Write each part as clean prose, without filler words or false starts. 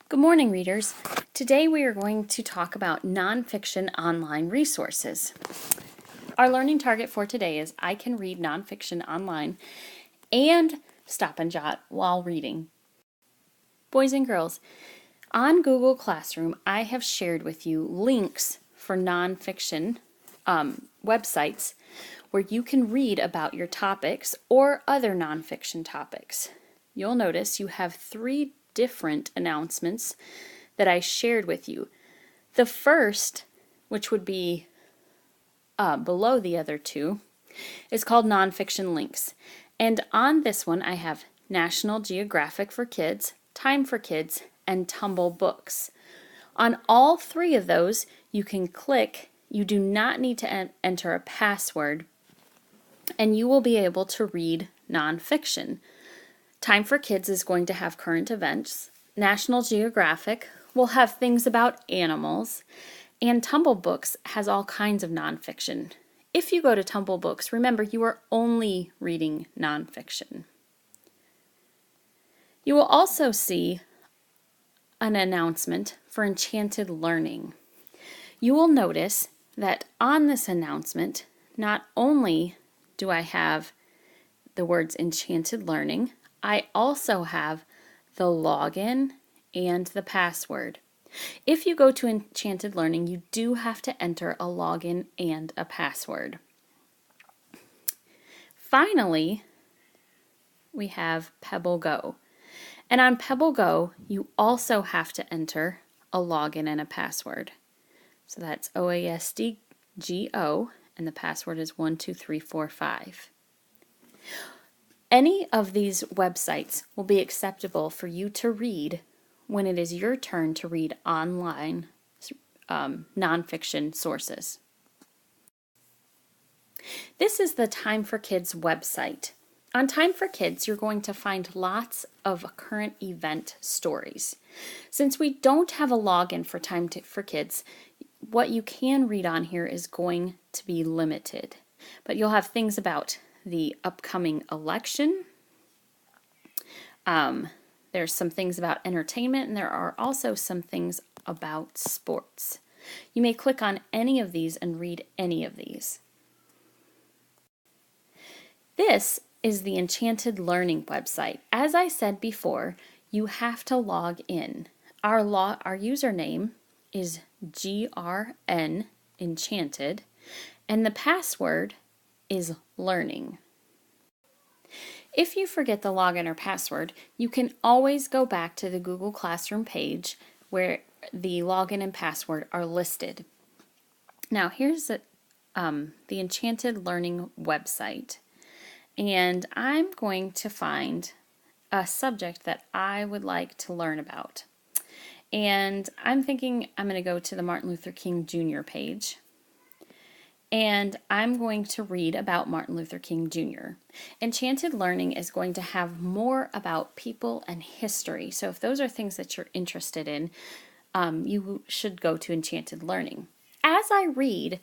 Good morning, readers. Today we are going to talk about nonfiction online resources. Our learning target for today is I can read nonfiction online and stop and jot while reading. Boys and girls, on Google Classroom, I have shared with you links for nonfiction websites where you can read about your topics or other nonfiction topics. You'll notice you have 3 different announcements that I shared with you. The first, which would be below the other 2, is called Nonfiction Links. And on this one, I have National Geographic for Kids, Time for Kids, and Tumble Books. On all 3 of those, you can click. You do not need to enter a password, and you will be able to read nonfiction. Time for Kids is going to have current events. National Geographic will have things about animals. And Tumble Books has all kinds of nonfiction. If you go to Tumble Books, remember you are only reading nonfiction. You will also see an announcement for Enchanted Learning. You will notice that on this announcement, not only do I have the words Enchanted Learning, I also have the login and the password. If you go to Enchanted Learning, you do have to enter a login and a password. Finally, we have Pebble Go. And on Pebble Go, you also have to enter a login and a password. So that's OASDGO, and the password is 12345. Any of these websites will be acceptable for you to read when it is your turn to read online nonfiction sources. This is the Time for Kids website. On Time for Kids, you're going to find lots of current event stories. Since we don't have a login for Time for Kids, what you can read on here is going to be limited. But you'll have things about the upcoming election. There's some things about entertainment, and there are also some things about sports. You may click on any of these and read any of these. This is the Enchanted Learning website. As I said before, you have to log in. Our username is GRN Enchanted, and the password is learning. If you forget the login or password, you can always go back to the Google Classroom page where the login and password are listed. Now here's the Enchanted Learning website, and I'm going to find a subject that I would like to learn about. And I'm thinking I'm going to go to the Martin Luther King Jr. page. And I'm going to read about Martin Luther King Jr. Enchanted Learning is going to have more about people and history. So if those are things that you're interested in, you should go to Enchanted Learning. As I read,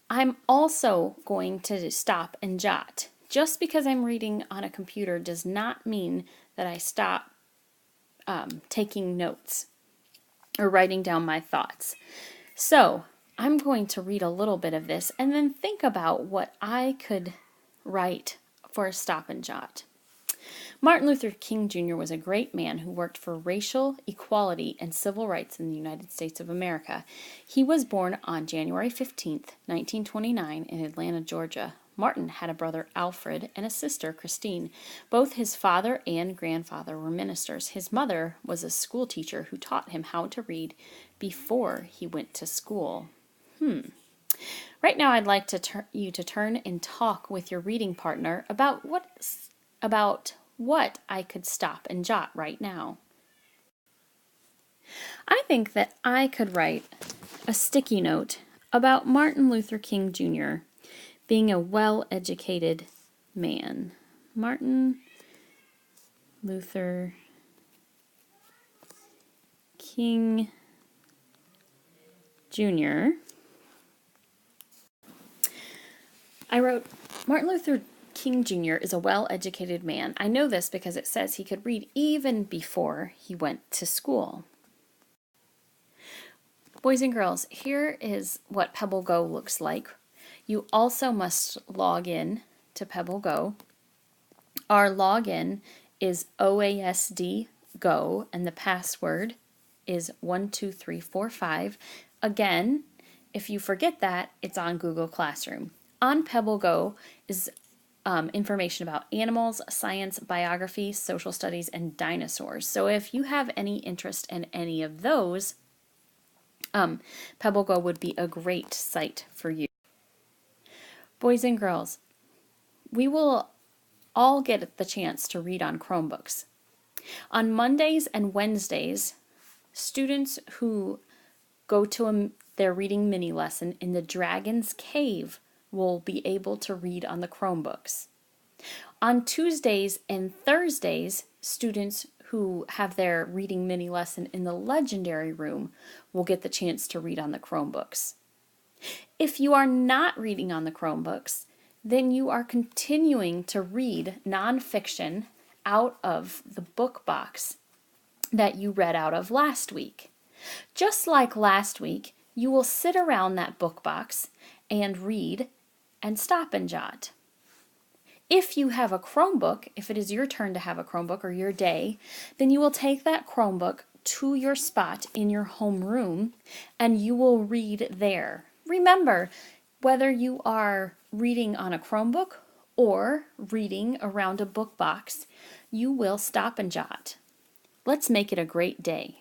I'm also going to stop and jot. Just because I'm reading on a computer does not mean that I stop taking notes or writing down my thoughts. So I'm going to read a little bit of this and then think about what I could write for a stop and jot. Martin Luther King Jr. was a great man who worked for racial equality and civil rights in the United States of America. He was born on January 15th, 1929 in Atlanta, Georgia. Martin had a brother, Alfred, and a sister, Christine. Both his father and grandfather were ministers. His mother was a school teacher who taught him how to read before he went to school. Right now I'd like you to turn and talk with your reading partner about what I could stop and jot right now. I think that I could write a sticky note about Martin Luther King Jr. being a well-educated man. Martin Luther King Jr. I wrote, Martin Luther King Jr. is a well-educated man. I know this because it says he could read even before he went to school. Boys and girls, here is what Pebble Go looks like. You also must log in to Pebble Go. Our login is OASD Go and the password is 12345. Again, if you forget that, it's on Google Classroom. On Pebble Go is information about animals, science, biography, social studies, and dinosaurs. So if you have any interest in any of those, Pebble Go would be a great site for you. Boys and girls, we will all get the chance to read on Chromebooks. On Mondays and Wednesdays, students who go to their reading mini lesson in the Dragon's Cave will be able to read on the Chromebooks. On Tuesdays and Thursdays, students who have their reading mini lesson in the Legendary Room will get the chance to read on the Chromebooks. If you are not reading on the Chromebooks, then you are continuing to read nonfiction out of the book box that you read out of last week. Just like last week, you will sit around that book box and read and stop and jot. If you have a Chromebook, if it is your turn to have a Chromebook or your day, then you will take that Chromebook to your spot in your homeroom and you will read there. Remember, whether you are reading on a Chromebook or reading around a book box, you will stop and jot. Let's make it a great day.